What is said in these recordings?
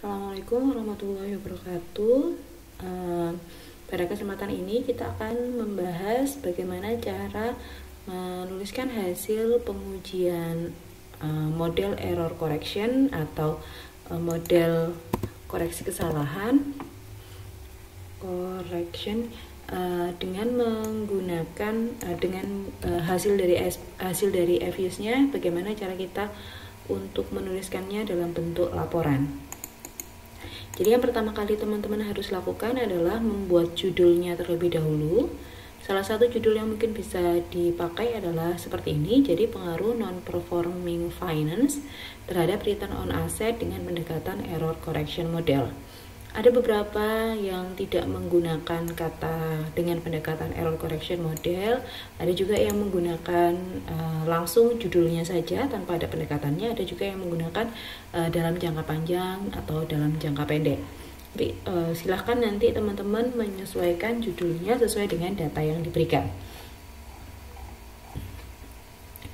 Assalamualaikum warahmatullahi wabarakatuh. Pada kesempatan ini kita akan membahas bagaimana cara menuliskan hasil pengujian model error correction atau model koreksi kesalahan dengan menggunakan hasil dari FUS-nya, bagaimana cara kita untuk menuliskannya dalam bentuk laporan. Jadi yang pertama kali teman-teman harus lakukan adalah membuat judulnya terlebih dahulu. Salah satu judul yang mungkin bisa dipakai adalah seperti ini. Jadi pengaruh non-performing finance terhadap return on asset dengan pendekatan error correction model. Ada beberapa yang tidak menggunakan kata dengan pendekatan error correction model. Ada juga yang menggunakan langsung judulnya saja tanpa ada pendekatannya. Ada juga yang menggunakan dalam jangka panjang atau dalam jangka pendek. Jadi, silahkan nanti teman-teman menyesuaikan judulnya sesuai dengan data yang diberikan.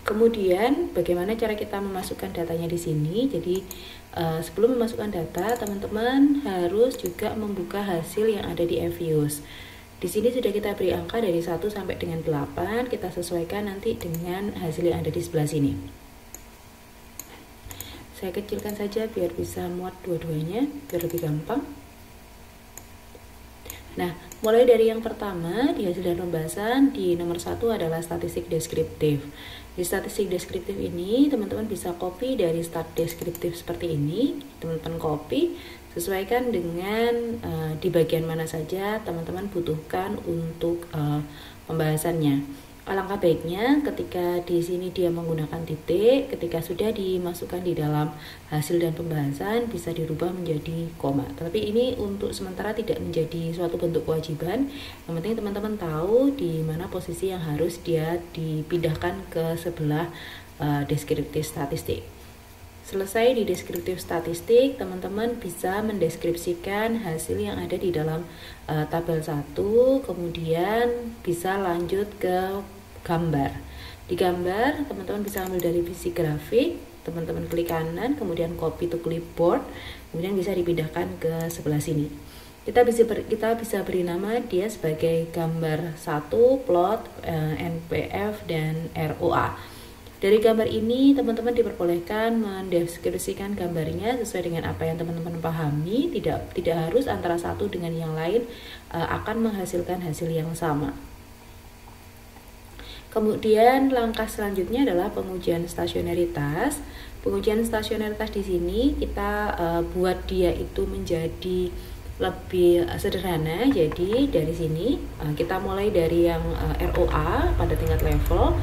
Kemudian bagaimana cara kita memasukkan datanya di sini? Jadi sebelum memasukkan data, teman-teman harus juga membuka hasil yang ada di FUS. Di sini sudah kita beri angka dari 1 sampai dengan 8, kita sesuaikan nanti dengan hasil yang ada di sebelah sini. Saya kecilkan saja biar bisa muat dua-duanya, biar lebih gampang. Nah, mulai dari yang pertama di hasil dan pembahasan, di nomor 1 adalah statistik deskriptif. Di statistik deskriptif ini, teman-teman bisa copy dari start deskriptif seperti ini. Teman-teman copy, sesuaikan dengan di bagian mana saja teman-teman butuhkan untuk pembahasannya. Alangkah baiknya ketika di sini dia menggunakan titik, ketika sudah dimasukkan di dalam hasil dan pembahasan bisa dirubah menjadi koma. Tapi ini untuk sementara tidak menjadi suatu bentuk kewajiban. Yang penting teman-teman tahu di mana posisi yang harus dia dipindahkan ke sebelah deskriptif statistik. Selesai di deskriptif statistik, teman-teman bisa mendeskripsikan hasil yang ada di dalam tabel 1, kemudian bisa lanjut ke gambar. Di gambar, teman-teman bisa ambil dari visi grafik, teman-teman klik kanan, kemudian copy to clipboard, kemudian bisa dipindahkan ke sebelah sini. Kita bisa beri nama dia sebagai gambar 1, plot, NPF, dan ROA. Dari gambar ini, teman-teman diperbolehkan mendeskripsikan gambarnya sesuai dengan apa yang teman-teman pahami. Tidak harus antara satu dengan yang lain akan menghasilkan hasil yang sama. Kemudian langkah selanjutnya adalah pengujian stasionaritas. Pengujian stasionaritas di sini kita buat dia itu menjadi lebih sederhana. Jadi dari sini kita mulai dari yang ROA pada tingkat level.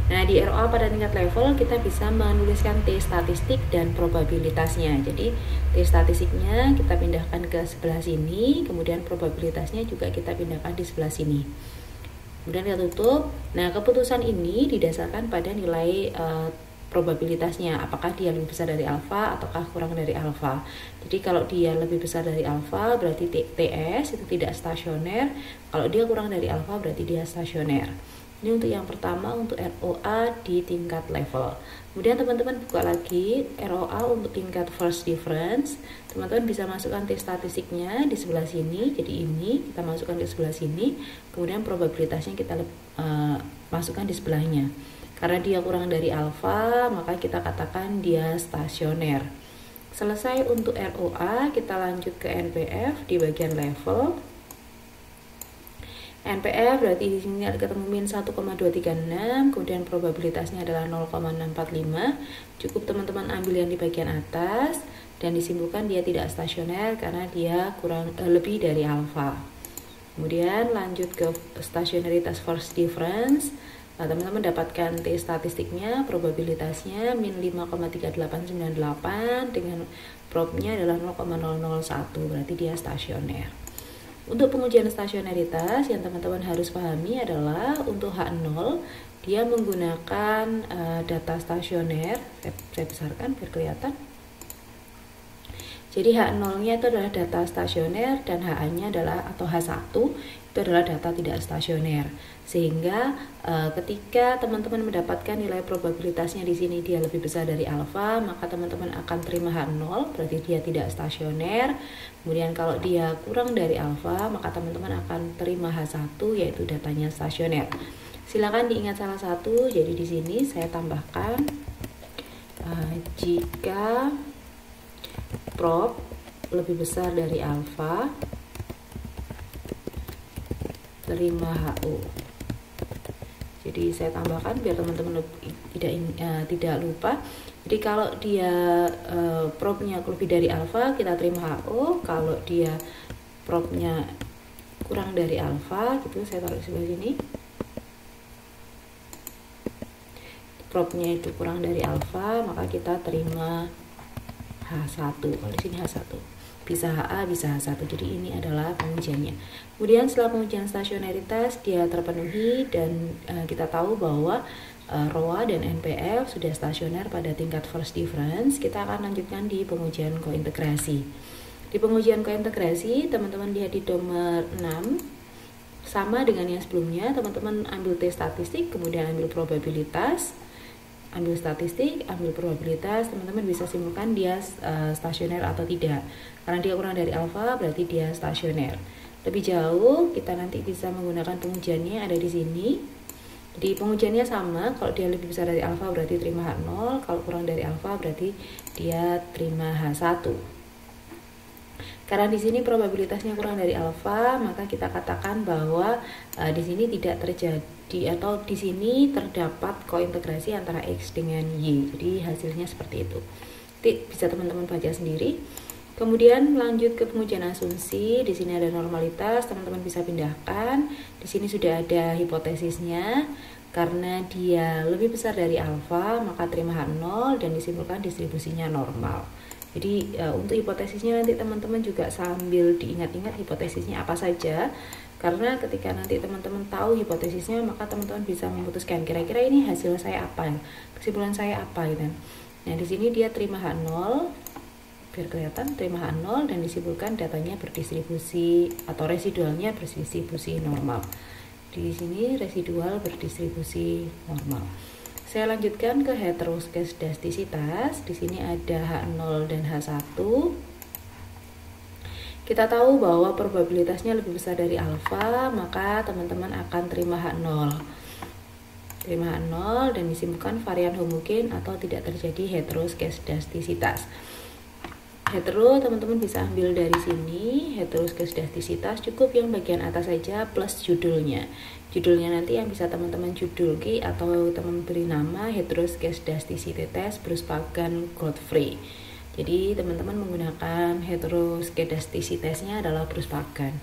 Nah, di ROA pada tingkat level kita bisa menuliskan T statistik dan probabilitasnya. Jadi T statistiknya kita pindahkan ke sebelah sini, kemudian probabilitasnya juga kita pindahkan di sebelah sini. Kemudian kita tutup. Nah, keputusan ini didasarkan pada nilai probabilitasnya, apakah dia lebih besar dari alfa ataukah kurang dari alfa. Jadi kalau dia lebih besar dari alfa berarti TS itu tidak stasioner, kalau dia kurang dari alfa berarti dia stasioner. Ini untuk yang pertama, untuk ROA di tingkat level. Kemudian teman-teman buka lagi ROA untuk tingkat first difference. Teman-teman bisa masukkan T statistiknya di sebelah sini. Jadi ini kita masukkan di sebelah sini. Kemudian probabilitasnya kita masukkan di sebelahnya. Karena dia kurang dari alfa, maka kita katakan dia stasioner. Selesai untuk ROA, kita lanjut ke NPF di bagian level. NPF berarti di sini ada ketemu min 1,236, kemudian probabilitasnya adalah 0,645. Cukup teman-teman ambil yang di bagian atas dan disimpulkan dia tidak stasioner karena dia lebih dari alfa. Kemudian lanjut ke stasionaritas first difference. Nah, teman-teman dapatkan T statistiknya, probabilitasnya min 5,3898 dengan probnya adalah 0,001, berarti dia stasioner. Untuk pengujian stasionaritas yang teman-teman harus pahami adalah untuk H0 dia menggunakan data stasioner. Saya besarkan biar kelihatan. Jadi H0-nya itu adalah data stasioner dan HA-nya adalah atau H1 itu adalah data tidak stasioner. Sehingga ketika teman-teman mendapatkan nilai probabilitasnya di sini dia lebih besar dari alfa, maka teman-teman akan terima H0, berarti dia tidak stasioner. Kemudian kalau dia kurang dari alfa, maka teman-teman akan terima H1 yaitu datanya stasioner. Silakan diingat salah satu. Jadi di sini saya tambahkan jika prop lebih besar dari alfa, terima HO. Jadi saya tambahkan biar teman-teman tidak lupa. Jadi kalau dia propnya lebih dari alfa, kita terima HO. Kalau dia propnya kurang dari alfa, gitu, saya taruh di sebelah sini. Propnya itu kurang dari alfa, maka kita terima H1. Kalau di sini H1. Bisa HA, bisa H1. Jadi ini adalah pengujiannya. Kemudian setelah pengujian stasionaritas dia terpenuhi dan kita tahu bahwa ROA dan NPF sudah stasioner pada tingkat first difference. Kita akan lanjutkan di pengujian kointegrasi. Di pengujian kointegrasi, teman-teman lihat di nomor 6 sama dengan yang sebelumnya. Teman-teman ambil T statistik, kemudian ambil probabilitas. Ambil statistik, ambil probabilitas, teman-teman bisa simpulkan dia stasioner atau tidak. Karena dia kurang dari alfa, berarti dia stasioner. Lebih jauh, kita nanti bisa menggunakan pengujiannya ada di sini. Jadi pengujiannya sama, kalau dia lebih besar dari alfa berarti terima H0, kalau kurang dari alfa berarti dia terima H1. Karena di sini probabilitasnya kurang dari alfa, maka kita katakan bahwa di sini tidak terjadi atau di sini terdapat kointegrasi antara X dengan Y. Jadi hasilnya seperti itu. Jadi bisa teman-teman baca sendiri. Kemudian lanjut ke pengujian asumsi. Di sini ada normalitas, teman-teman bisa pindahkan. Di sini sudah ada hipotesisnya. Karena dia lebih besar dari alfa, maka terima H0 dan disimpulkan distribusinya normal. Jadi untuk hipotesisnya nanti teman-teman juga sambil diingat-ingat hipotesisnya apa saja. Karena ketika nanti teman-teman tahu hipotesisnya, maka teman-teman bisa memutuskan kira-kira ini hasil saya apa ya, kesimpulan saya apa gitu. Nah di sini dia terima H0, biar kelihatan terima H0 dan disimpulkan datanya berdistribusi atau residualnya berdistribusi normal. Di sini residual berdistribusi normal. Saya lanjutkan ke heteroskedastisitas. Di sini ada H0 dan H1. Kita tahu bahwa probabilitasnya lebih besar dari alfa, maka teman-teman akan terima H0. Terima H0 dan disimpulkan varian homogen atau tidak terjadi heteroskedastisitas. Hetero teman-teman bisa ambil dari sini, heteroskedastisitas cukup yang bagian atas saja plus judulnya. Judulnya nanti yang bisa teman-teman judulki atau teman beri nama heteroskedastisitas Bruspagan-Godfrey. Jadi teman-teman menggunakan heteroskedastisitasnya adalah Bruspagan.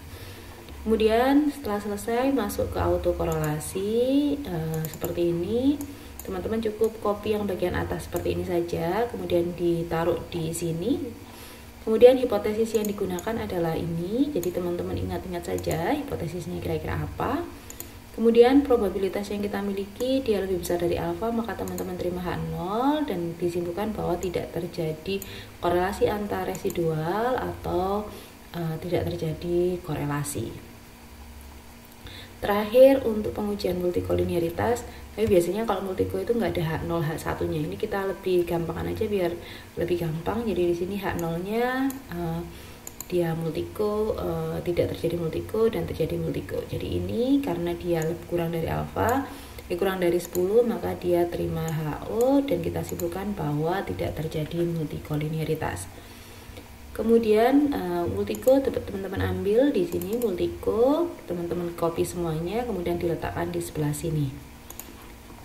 Kemudian setelah selesai masuk ke autokorelasi seperti ini. Teman-teman cukup copy yang bagian atas seperti ini saja, kemudian ditaruh di sini. Kemudian hipotesis yang digunakan adalah ini, jadi teman-teman ingat-ingat saja hipotesisnya kira-kira apa. Kemudian probabilitas yang kita miliki dia lebih besar dari alfa, maka teman-teman terima H0 dan disimpulkan bahwa tidak terjadi korelasi antar residual atau tidak terjadi korelasi. Terakhir untuk pengujian multikolinearitas, tapi biasanya kalau multiko itu nggak ada H0 H1-nya. Ini kita lebih gampangkan aja biar lebih gampang. Jadi di sini H0-nya dia multiko, tidak terjadi multiko dan terjadi multiko. Jadi ini karena dia kurang dari alfa, kurang dari 10, maka dia terima HO dan kita simpulkan bahwa tidak terjadi multikolinearitas. Kemudian multiko teman-teman ambil di sini multiko, teman-teman copy semuanya, kemudian diletakkan di sebelah sini.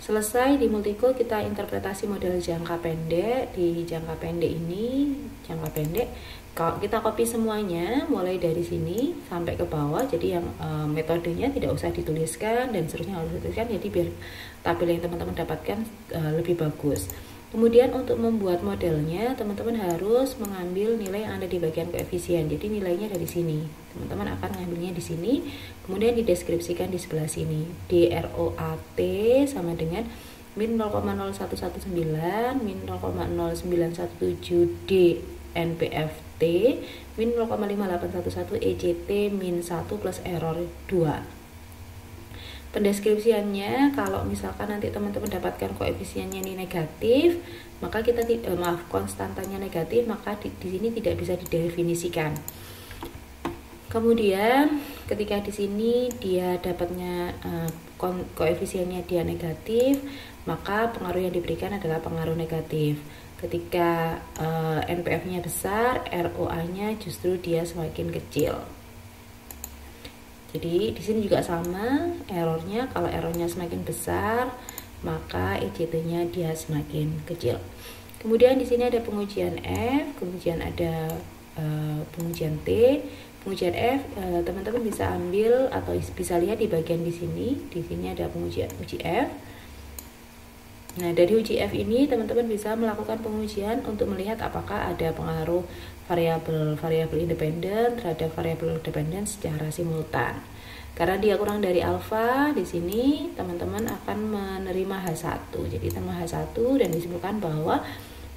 Selesai di multiko kita interpretasi model jangka pendek. Di jangka pendek ini, jangka pendek, kalau kita copy semuanya mulai dari sini sampai ke bawah. Jadi yang metodenya tidak usah dituliskan dan seterusnya harus dituliskan. Jadi biar tabel yang teman-teman dapatkan lebih bagus. Kemudian untuk membuat modelnya, teman-teman harus mengambil nilai yang ada di bagian koefisien. Jadi nilainya dari sini. Teman-teman akan mengambilnya di sini, kemudian dideskripsikan di sebelah sini. DROAT sama dengan min 0,0119, min 0,0917D NPFT min 0,5811 ECT min 1 plus error 2. Pendeskripsiannya, kalau misalkan nanti teman-teman dapatkan koefisiennya ini negatif, maka kita konstantanya negatif, maka di sini tidak bisa didefinisikan. Kemudian ketika di sini dia dapatnya koefisiennya dia negatif, maka pengaruh yang diberikan adalah pengaruh negatif. Ketika NPF-nya besar, ROA-nya justru dia semakin kecil. Jadi di sini juga sama errornya, kalau errornya semakin besar maka ECT-nya dia semakin kecil. Kemudian di sini ada pengujian F, kemudian ada pengujian T. Pengujian F teman-teman bisa ambil atau bisa lihat di bagian di sini. Di sini ada pengujian uji F. Nah, dari uji F ini teman-teman bisa melakukan pengujian untuk melihat apakah ada pengaruh variabel independen terhadap variabel dependen secara simultan. Karena dia kurang dari alfa, di sini teman-teman akan menerima H1. Jadi terima H1 dan disimpulkan bahwa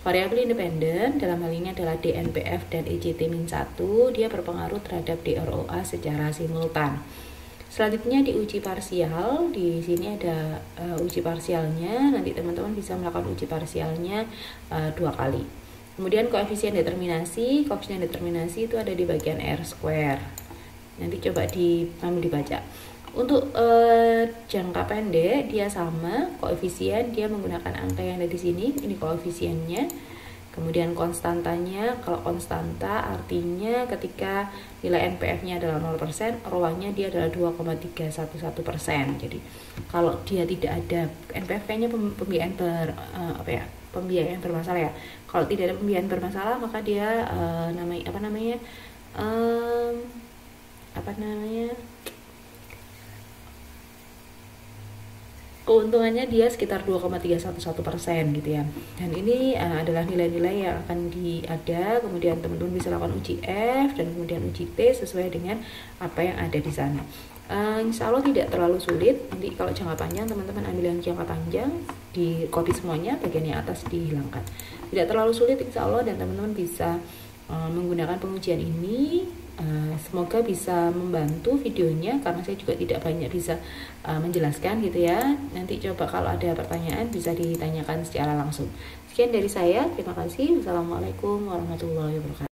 variabel independen dalam hal ini adalah DNPF dan ECT-1, dia berpengaruh terhadap DROA secara simultan. Selanjutnya di uji parsial, di sini ada uji parsialnya, nanti teman-teman bisa melakukan uji parsialnya 2 kali. Kemudian koefisien determinasi itu ada di bagian R². Nanti coba dibaca. Untuk jangka pendek dia sama, koefisien dia menggunakan angka yang ada di sini, ini koefisiennya. Kemudian konstantanya, kalau konstanta artinya ketika nilai NPF-nya adalah 0%, ROA-nya dia adalah 2,311%. Jadi kalau dia tidak ada NPF-nya pembiayaan pembiayaan bermasalah ya. Kalau tidak ada pembiayaan bermasalah maka dia keuntungannya dia sekitar 2,311% gitu ya. Dan ini adalah nilai-nilai yang akan ada, kemudian teman-teman bisa lakukan uji F dan kemudian uji T sesuai dengan apa yang ada di sana. Insya Allah tidak terlalu sulit. Nanti kalau jangka panjang teman-teman ambil yang jangka panjang, di copy semuanya, bagian yang atas dihilangkan. Tidak terlalu sulit insya Allah, dan teman-teman bisa menggunakan pengujian ini. Semoga bisa membantu videonya, karena saya juga tidak banyak bisa menjelaskan gitu ya. Nanti coba kalau ada pertanyaan bisa ditanyakan secara langsung. Sekian dari saya, terima kasih. Wassalamualaikum warahmatullahi wabarakatuh.